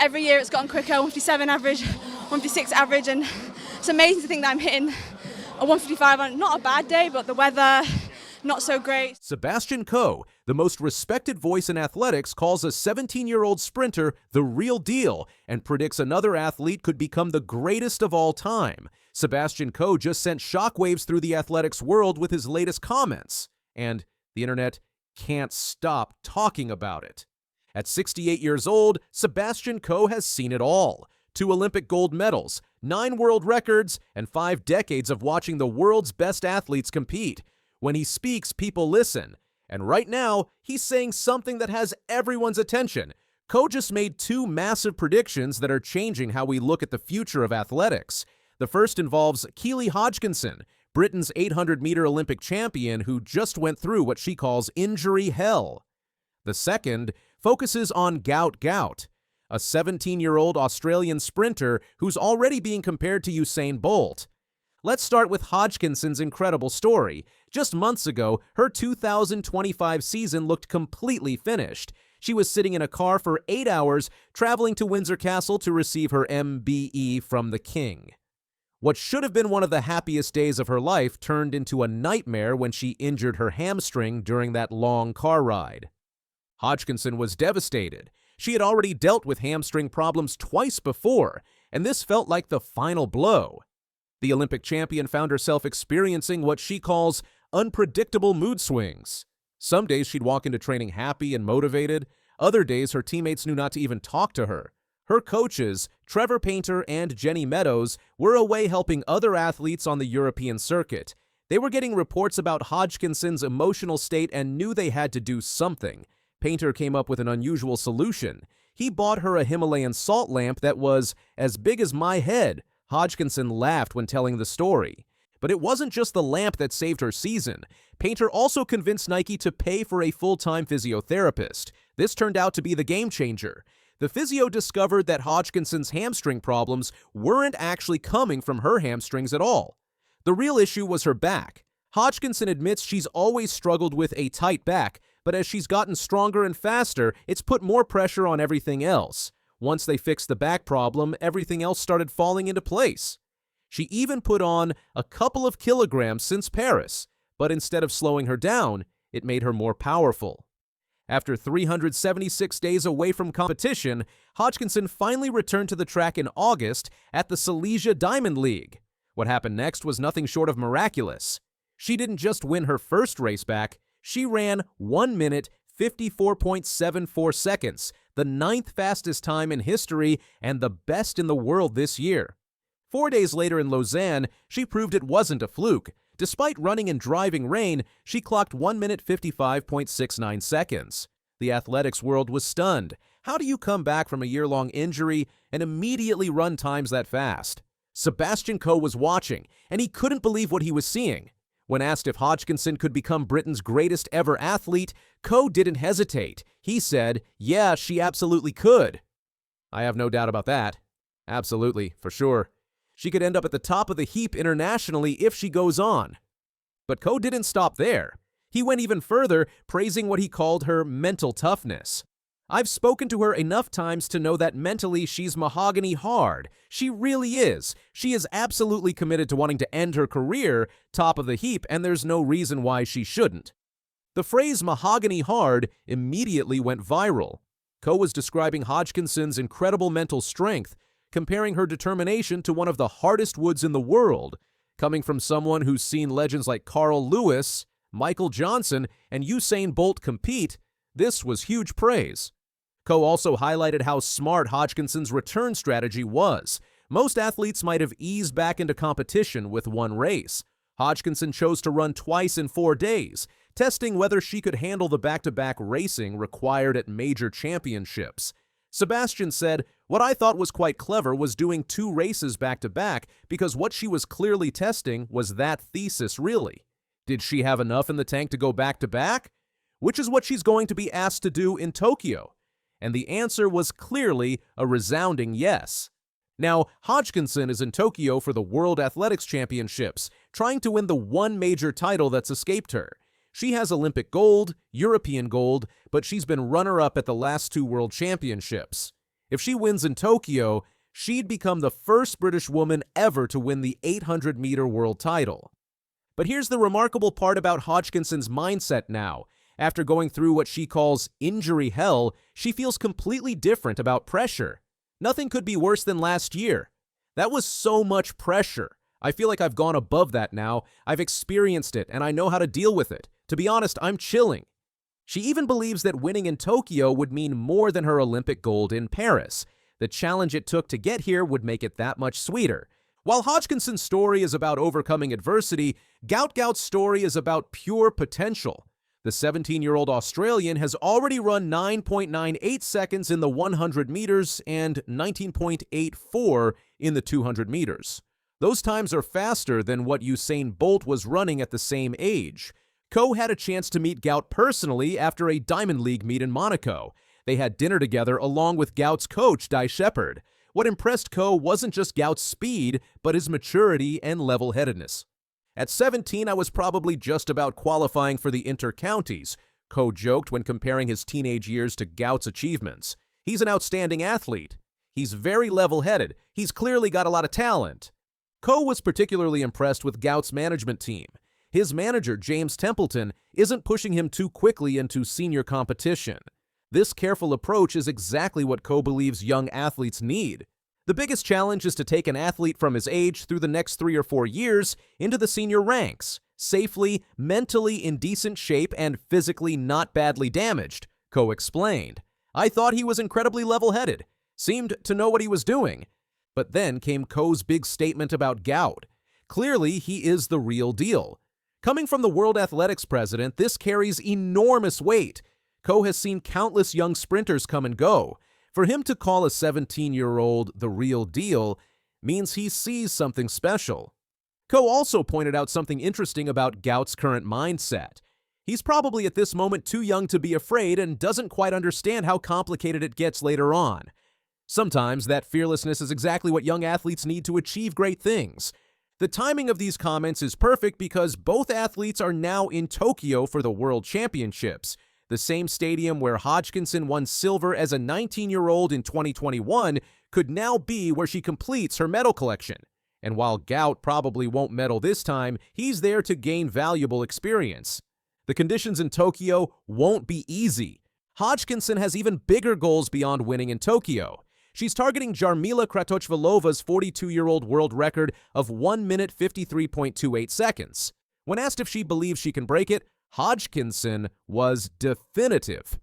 every year it's gotten quicker, 157 average, 156 average, and it's amazing to think that I'm hitting a 155 on not a bad day, but the weather, not so great. Sebastian Coe, the most respected voice in athletics, calls a 17-year-old sprinter the real deal and predicts another athlete could become the greatest of all time. Sebastian Coe just sent shockwaves through the athletics world with his latest comments, and the internet can't stop talking about it. At 68 years old, Sebastian Coe has seen it all. 2 Olympic gold medals, 9 world records, and 5 decades of watching the world's best athletes compete. When he speaks, people listen. And right now, he's saying something that has everyone's attention. Coe just made 2 massive predictions that are changing how we look at the future of athletics. The first involves Keely Hodgkinson, Britain's 800-meter Olympic champion who just went through what she calls injury hell. The second focuses on Gout Gout, a 17-year-old Australian sprinter who's already being compared to Usain Bolt. Let's start with Hodgkinson's incredible story. Just months ago, her 2025 season looked completely finished. She was sitting in a car for 8 hours, traveling to Windsor Castle to receive her MBE from the King. What should have been one of the happiest days of her life turned into a nightmare when she injured her hamstring during that long car ride. Hodgkinson was devastated. She had already dealt with hamstring problems twice before, and this felt like the final blow. The Olympic champion found herself experiencing what she calls unpredictable mood swings. Some days she'd walk into training happy and motivated. Other days her teammates knew not to even talk to her. Her coaches, Trevor Painter and Jenny Meadows, were away helping other athletes on the European circuit. They were getting reports about Hodgkinson's emotional state and knew they had to do something. Painter came up with an unusual solution. He bought her a Himalayan salt lamp that was as big as my head. Hodgkinson laughed when telling the story. But it wasn't just the lamp that saved her season. Painter also convinced Nike to pay for a full-time physiotherapist. This turned out to be the game changer. The physio discovered that Hodgkinson's hamstring problems weren't actually coming from her hamstrings at all. The real issue was her back. Hodgkinson admits she's always struggled with a tight back, but as she's gotten stronger and faster, it's put more pressure on everything else. Once they fixed the back problem, everything else started falling into place. She even put on a couple of kilograms since Paris, but instead of slowing her down, it made her more powerful. After 376 days away from competition, Hodgkinson finally returned to the track in August at the Silesia Diamond League. What happened next was nothing short of miraculous. She didn't just win her first race back, she ran 1 minute 54.74 seconds, the 9th fastest time in history and the best in the world this year. 4 days later in Lausanne, she proved it wasn't a fluke. Despite running in driving rain, she clocked 1 minute 55.69 seconds. The athletics world was stunned. How do you come back from a year-long injury and immediately run times that fast? Sebastian Coe was watching, and he couldn't believe what he was seeing. When asked if Hodgkinson could become Britain's greatest ever athlete, Coe didn't hesitate. He said, "Yeah, she absolutely could." I have no doubt about that. Absolutely, for sure. She could end up at the top of the heap internationally if she goes on. But Coe didn't stop there. He went even further, praising what he called her mental toughness. "I've spoken to her enough times to know that mentally she's mahogany hard. She really is. She is absolutely committed to wanting to end her career top of the heap, and there's no reason why she shouldn't." The phrase mahogany hard immediately went viral. Coe was describing Hodgkinson's incredible mental strength, comparing her determination to one of the hardest woods in the world. Coming from someone who's seen legends like Carl Lewis, Michael Johnson, and Usain Bolt compete, this was huge praise. Coe also highlighted how smart Hodgkinson's return strategy was. Most athletes might have eased back into competition with one race. Hodgkinson chose to run twice in 4 days, testing whether she could handle the back-to-back racing required at major championships. Sebastian said, "What I thought was quite clever was doing 2 races back-to-back because what she was clearly testing was that thesis really. Did she have enough in the tank to go back-to-back? Which is what she's going to be asked to do in Tokyo." And the answer was clearly a resounding yes. Now, Hodgkinson is in Tokyo for the World Athletics Championships, trying to win the one major title that's escaped her. She has Olympic gold, European gold, but she's been runner-up at the last 2 World Championships. If she wins in Tokyo, she'd become the first British woman ever to win the 800-meter world title. But here's the remarkable part about Hodgkinson's mindset now. After going through what she calls injury hell, she feels completely different about pressure. Nothing could be worse than last year. That was so much pressure. I feel like I've gone above that now. I've experienced it, and I know how to deal with it. To be honest, I'm chilling. She even believes that winning in Tokyo would mean more than her Olympic gold in Paris. The challenge it took to get here would make it that much sweeter. While Hodgkinson's story is about overcoming adversity, Gout Gout's story is about pure potential. The 17-year-old Australian has already run 9.98 seconds in the 100 meters and 19.84 in the 200 meters. Those times are faster than what Usain Bolt was running at the same age. Coe had a chance to meet Gout personally after a Diamond League meet in Monaco. They had dinner together along with Gout's coach, Di Shepherd. What impressed Coe wasn't just Gout's speed, but his maturity and level-headedness. At 17, I was probably just about qualifying for the inter-counties, Coe joked when comparing his teenage years to Gout's achievements. He's an outstanding athlete. He's very level-headed. He's clearly got a lot of talent. Coe was particularly impressed with Gout's management team. His manager, James Templeton, isn't pushing him too quickly into senior competition. This careful approach is exactly what Coe believes young athletes need. The biggest challenge is to take an athlete from his age through the next 3 or 4 years into the senior ranks, safely, mentally in decent shape, and physically not badly damaged, Coe explained. I thought he was incredibly level-headed, seemed to know what he was doing. But then came Coe's big statement about Gout. Clearly, he is the real deal. Coming from the World Athletics president, this carries enormous weight. Coe has seen countless young sprinters come and go. For him to call a 17-year-old the real deal means he sees something special. Coe also pointed out something interesting about Gout's current mindset. He's probably at this moment too young to be afraid and doesn't quite understand how complicated it gets later on. Sometimes that fearlessness is exactly what young athletes need to achieve great things. The timing of these comments is perfect because both athletes are now in Tokyo for the World Championships. The same stadium where Hodgkinson won silver as a 19-year-old in 2021 could now be where she completes her medal collection. And while Gout probably won't medal this time, he's there to gain valuable experience. The conditions in Tokyo won't be easy. Hodgkinson has even bigger goals beyond winning in Tokyo. She's targeting Jarmila Kratochvilova's 42-year-old world record of 1 minute 53.28 seconds. When asked if she believes she can break it, Hodgkinson was definitive.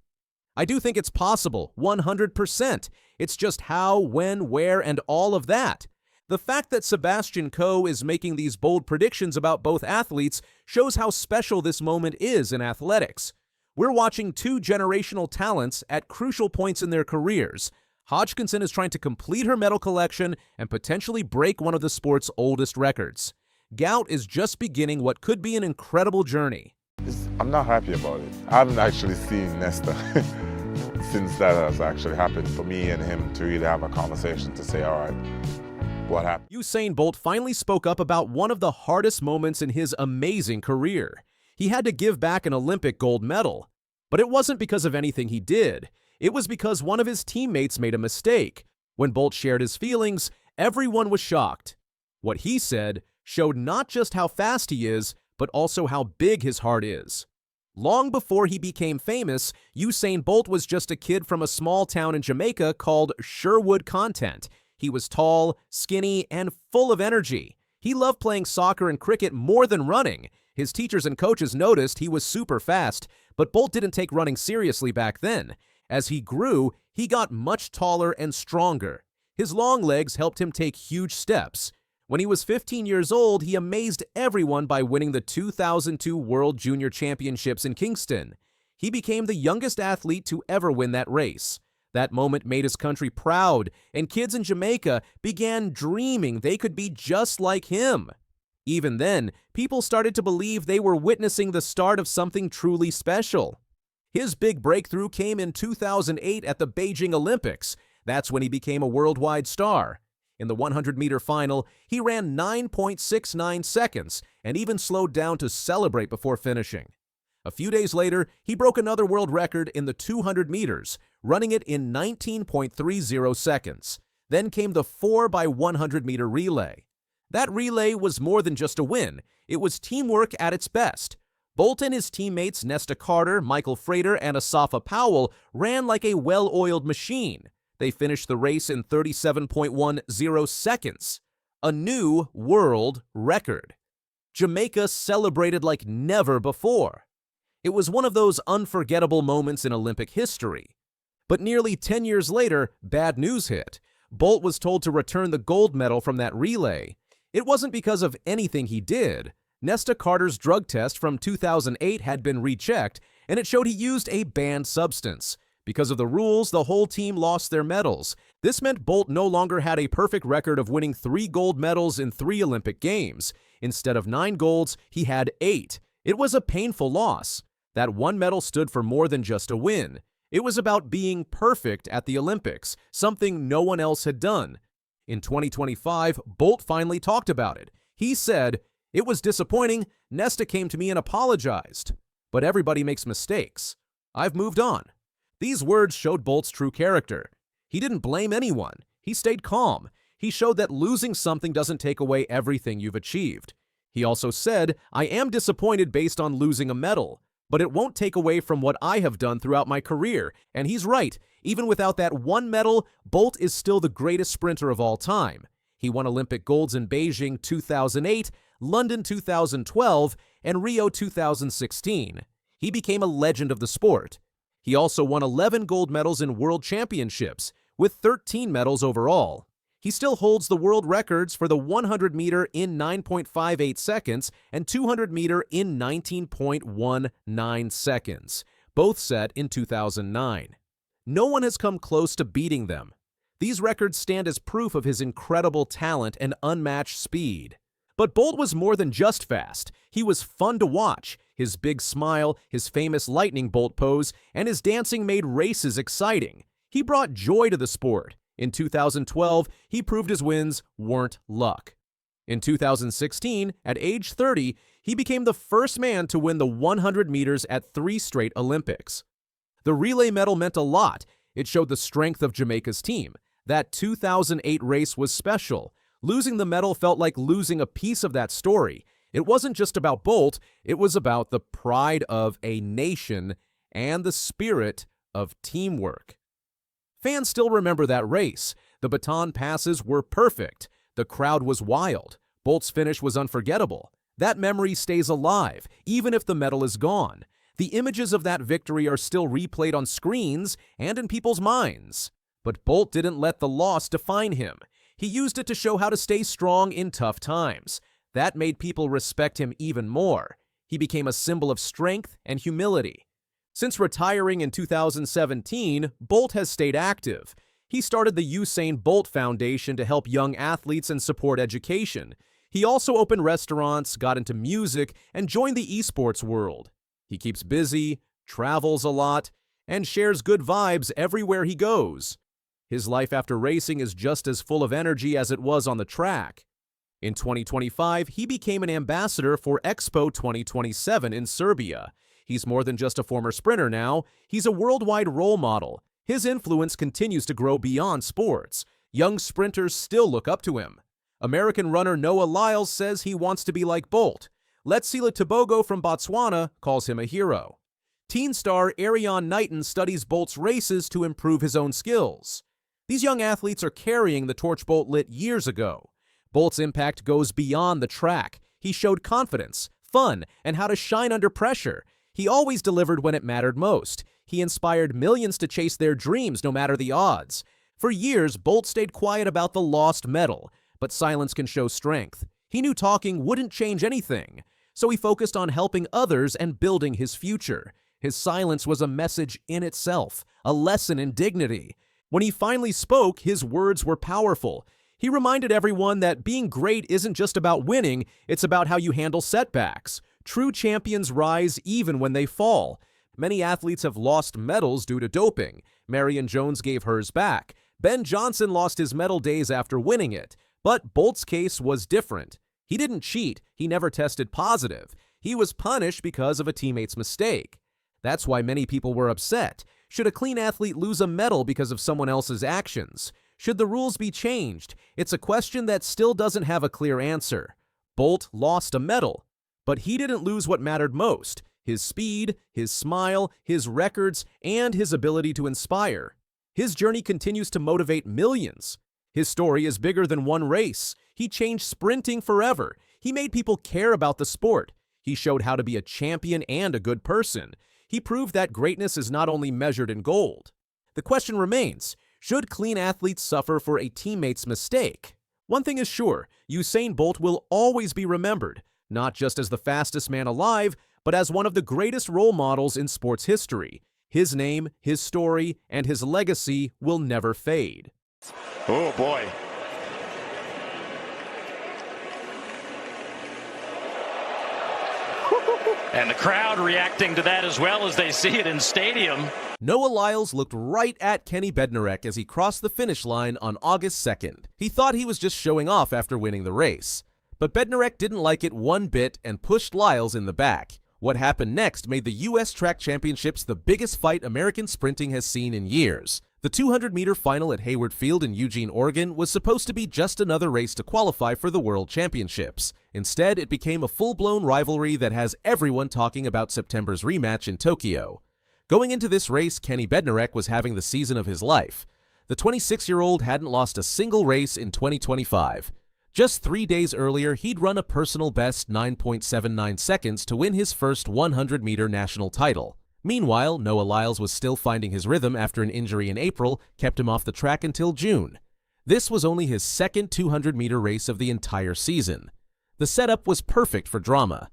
I do think it's possible, 100%. It's just how, when, where, and all of that. The fact that Sebastian Coe is making these bold predictions about both athletes shows how special this moment is in athletics. We're watching two generational talents at crucial points in their careers. Hodgkinson is trying to complete her medal collection and potentially break one of the sport's oldest records. Gout is just beginning what could be an incredible journey. I'm not happy about it. I haven't actually seen Nesta since that has actually happened, for me and him to really have a conversation to say, all right, what happened? Usain Bolt finally spoke up about one of the hardest moments in his amazing career. He had to give back an Olympic gold medal. But it wasn't because of anything he did. It was because one of his teammates made a mistake. When Bolt shared his feelings, everyone was shocked. What he said showed not just how fast he is, but also how big his heart is. Long before he became famous, Usain Bolt was just a kid from a small town in Jamaica called Sherwood Content. He was tall, skinny, and full of energy. He loved playing soccer and cricket more than running. His teachers and coaches noticed he was super fast, but Bolt didn't take running seriously back then. As he grew, he got much taller and stronger. His long legs helped him take huge steps. When he was 15 years old, he amazed everyone by winning the 2002 World Junior Championships in Kingston. He became the youngest athlete to ever win that race. That moment made his country proud, and kids in Jamaica began dreaming they could be just like him. Even then, people started to believe they were witnessing the start of something truly special. His big breakthrough came in 2008 at the Beijing Olympics. That's when he became a worldwide star. In the 100-meter final, he ran 9.69 seconds and even slowed down to celebrate before finishing. A few days later, he broke another world record in the 200 meters, running it in 19.30 seconds. Then came the 4x100-meter relay. That relay was more than just a win. It was teamwork at its best. Bolt and his teammates Nesta Carter, Michael Frater, and Asafa Powell ran like a well-oiled machine. They finished the race in 37.10 seconds. A new world record. Jamaica celebrated like never before. It was one of those unforgettable moments in Olympic history. But nearly 10 years later, bad news hit. Bolt was told to return the gold medal from that relay. It wasn't because of anything he did. Nesta Carter's drug test from 2008 had been rechecked, and it showed he used a banned substance. Because of the rules, the whole team lost their medals. This meant Bolt no longer had a perfect record of winning 3 gold medals in 3 Olympic Games. Instead of 9 golds, he had 8. It was a painful loss. That one medal stood for more than just a win. It was about being perfect at the Olympics, something no one else had done. In 2025, Bolt finally talked about it. He said, "It was disappointing. Nesta came to me and apologized. But everybody makes mistakes. I've moved on." These words showed Bolt's true character. He didn't blame anyone. He stayed calm. He showed that losing something doesn't take away everything you've achieved. He also said, "I am disappointed based on losing a medal, but it won't take away from what I have done throughout my career." And he's right. Even without that one medal, Bolt is still the greatest sprinter of all time. He won Olympic golds in Beijing 2008, London 2012, and Rio 2016. He became a legend of the sport. He also won 11 gold medals in world championships, with 13 medals overall. He still holds the world records for the 100-meter in 9.58 seconds and 200-meter in 19.19 seconds, both set in 2009. No one has come close to beating them. These records stand as proof of his incredible talent and unmatched speed. But Bolt was more than just fast. He was fun to watch. His big smile, his famous lightning bolt pose, and his dancing made races exciting. He brought joy to the sport. In 2012, he proved his wins weren't luck. In 2016, at age 30, he became the first man to win the 100 meters at 3 straight Olympics. The relay medal meant a lot. It showed the strength of Jamaica's team. That 2008 race was special. Losing the medal felt like losing a piece of that story. It wasn't just about Bolt, it was about the pride of a nation and the spirit of teamwork. Fans still remember that race. The baton passes were perfect. The crowd was wild. Bolt's finish was unforgettable. That memory stays alive, even if the medal is gone. The images of that victory are still replayed on screens and in people's minds. But Bolt didn't let the loss define him. He used it to show how to stay strong in tough times. That made people respect him even more. He became a symbol of strength and humility. Since retiring in 2017, Bolt has stayed active. He started the Usain Bolt Foundation to help young athletes and support education. He also opened restaurants, got into music, and joined the esports world. He keeps busy, travels a lot, and shares good vibes everywhere he goes. His life after racing is just as full of energy as it was on the track. In 2025, he became an ambassador for Expo 2027 in Serbia. He's more than just a former sprinter now. He's a worldwide role model. His influence continues to grow beyond sports. Young sprinters still look up to him. American runner Noah Lyles says he wants to be like Bolt. Letsila Tebogo from Botswana calls him a hero. Teen star Ariane Knighton studies Bolt's races to improve his own skills. These young athletes are carrying the torch Bolt lit years ago. Bolt's impact goes beyond the track. He showed confidence, fun, and how to shine under pressure. He always delivered when it mattered most. He inspired millions to chase their dreams no matter the odds. For years, Bolt stayed quiet about the lost medal, but silence can show strength. He knew talking wouldn't change anything, so he focused on helping others and building his future. His silence was a message in itself, a lesson in dignity. When he finally spoke, his words were powerful. He reminded everyone that being great isn't just about winning, it's about how you handle setbacks. True champions rise even when they fall. Many athletes have lost medals due to doping. Marion Jones gave hers back. Ben Johnson lost his medal days after winning it. But Bolt's case was different. He didn't cheat. He never tested positive. He was punished because of a teammate's mistake. That's why many people were upset. Should a clean athlete lose a medal because of someone else's actions? Should the rules be changed? It's a question that still doesn't have a clear answer. Bolt lost a medal, but he didn't lose what mattered most: his speed, his smile, his records, and his ability to inspire. His journey continues to motivate millions. His story is bigger than one race. He changed sprinting forever. He made people care about the sport. He showed how to be a champion and a good person. He proved that greatness is not only measured in gold. The question remains, should clean athletes suffer for a teammate's mistake? One thing is sure, Usain Bolt will always be remembered, not just as the fastest man alive, but as one of the greatest role models in sports history. His name, his story, and his legacy will never fade. Oh boy. And the crowd reacting to that as well as they see it in stadium. Noah Lyles looked right at Keely Bednarek as he crossed the finish line on August 2nd. He thought he was just showing off after winning the race. But Bednarek didn't like it one bit and pushed Lyles in the back. What happened next made the U.S. Track Championships the biggest fight American sprinting has seen in years. The 200-meter final at Hayward Field in Eugene, Oregon was supposed to be just another race to qualify for the World Championships. Instead, it became a full-blown rivalry that has everyone talking about September's rematch in Tokyo. Going into this race, Keely Bednarek was having the season of his life. The 26-year-old hadn't lost a single race in 2025. Just 3 days earlier, he'd run a personal best 9.79 seconds to win his first 100-meter national title. Meanwhile, Noah Lyles was still finding his rhythm after an injury in April kept him off the track until June. This was only his second 200-meter race of the entire season. The setup was perfect for drama.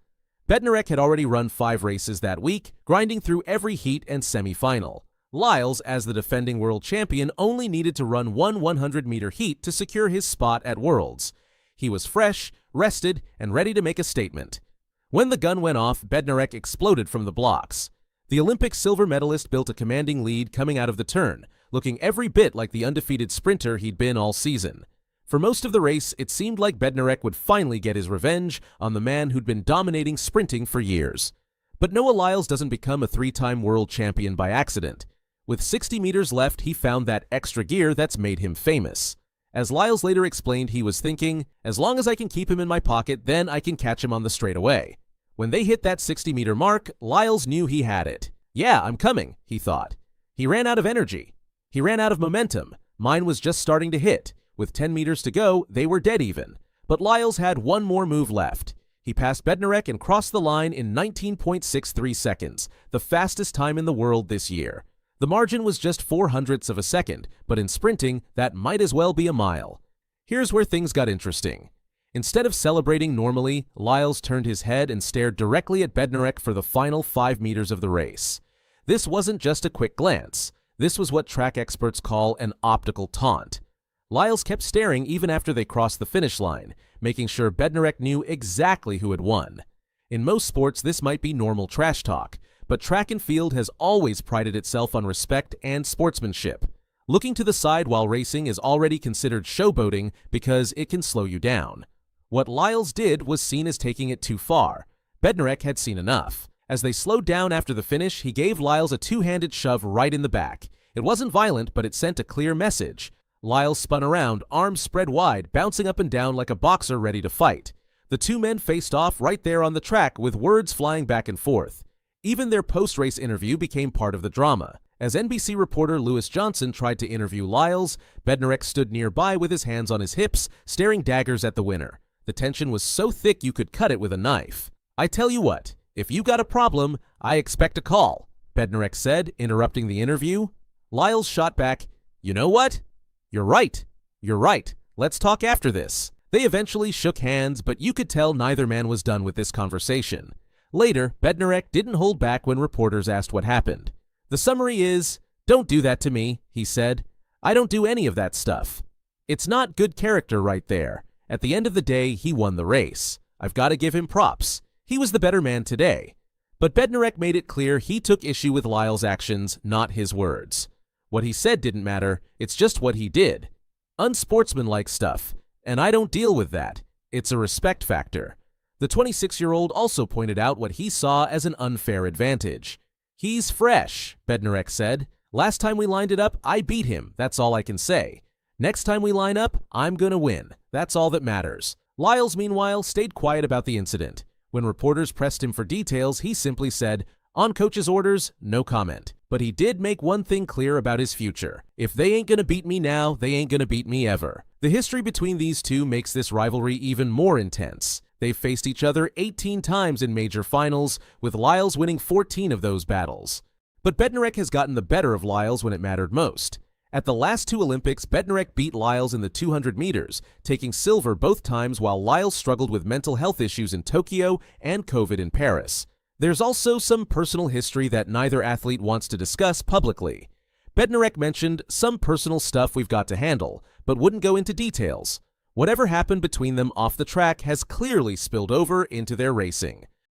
Bednarek had already run 5 races that week, grinding through every heat and semifinal. Lyles, as the defending world champion, only needed to run one 100-meter heat to secure his spot at Worlds. He was fresh, rested, and ready to make a statement. When the gun went off, Bednarek exploded from the blocks. The Olympic silver medalist built a commanding lead coming out of the turn, looking every bit like the undefeated sprinter he'd been all season. For most of the race, it seemed like Bednarek would finally get his revenge on the man who'd been dominating sprinting for years. But Noah Lyles doesn't become a 3-time world champion by accident. With 60 meters left, he found that extra gear that's made him famous. As Lyles later explained, he was thinking, as long as I can keep him in my pocket, then I can catch him on the straightaway. When they hit that 60-meter mark, Lyles knew he had it. Yeah, I'm coming, he thought. He ran out of energy. He ran out of momentum. Mine was just starting to hit. With 10 meters to go, they were dead even. But Lyles had one more move left. He passed Bednarek and crossed the line in 19.63 seconds, the fastest time in the world this year. The margin was just 0.04 of a second, but in sprinting, that might as well be a mile. Here's where things got interesting. Instead of celebrating normally, Lyles turned his head and stared directly at Bednarek for the final 5 meters of the race. This wasn't just a quick glance. This was what track experts call an optical taunt. Lyles kept staring even after they crossed the finish line, making sure Bednarek knew exactly who had won. In most sports, this might be normal trash talk, but track and field has always prided itself on respect and sportsmanship. Looking to the side while racing is already considered showboating because it can slow you down. What Lyles did was seen as taking it too far. Bednarek had seen enough. As they slowed down after the finish, he gave Lyles a two-handed shove right in the back. It wasn't violent, but it sent a clear message. Lyles spun around, arms spread wide, bouncing up and down like a boxer ready to fight. The two men faced off right there on the track with words flying back and forth. Even their post-race interview became part of the drama. As NBC reporter Lewis Johnson tried to interview Lyles, Bednarek stood nearby with his hands on his hips, staring daggers at the winner. The tension was so thick you could cut it with a knife. I tell you what, if you got a problem, I expect a call, Bednarek said, interrupting the interview. Lyles shot back, you know what? You're right. You're right. Let's talk after this. They eventually shook hands, but you could tell neither man was done with this conversation. Later, Bednarek didn't hold back when reporters asked what happened. The summary is, don't do that to me, he said. I don't do any of that stuff. It's not good character right there. At the end of the day, he won the race. I've got to give him props. He was the better man today. But Bednarek made it clear he took issue with Lyles' actions, not his words. What he said didn't matter, it's just what he did. Unsportsmanlike stuff, and I don't deal with that. It's a respect factor. The 26-year-old also pointed out what he saw as an unfair advantage. "He's fresh," Bednarek said. "Last time we lined it up, I beat him, that's all I can say. Next time we line up, I'm gonna win. That's all that matters." Lyles, meanwhile, stayed quiet about the incident. When reporters pressed him for details, he simply said, "On coach's orders, no comment." But he did make one thing clear about his future. "If they ain't gonna beat me now, they ain't gonna beat me ever." The history between these two makes this rivalry even more intense. They've faced each other 18 times in major finals, with Lyles winning 14 of those battles. But Bednarek has gotten the better of Lyles when it mattered most. At the last two Olympics, Bednarek beat Lyles in the 200 meters, taking silver both times while Lyles struggled with mental health issues in Tokyo and COVID in Paris. There's also some personal history that neither athlete wants to discuss publicly. Bednarek mentioned some personal stuff we've got to handle, but wouldn't go into details. Whatever happened between them off the track has clearly spilled over into their racing.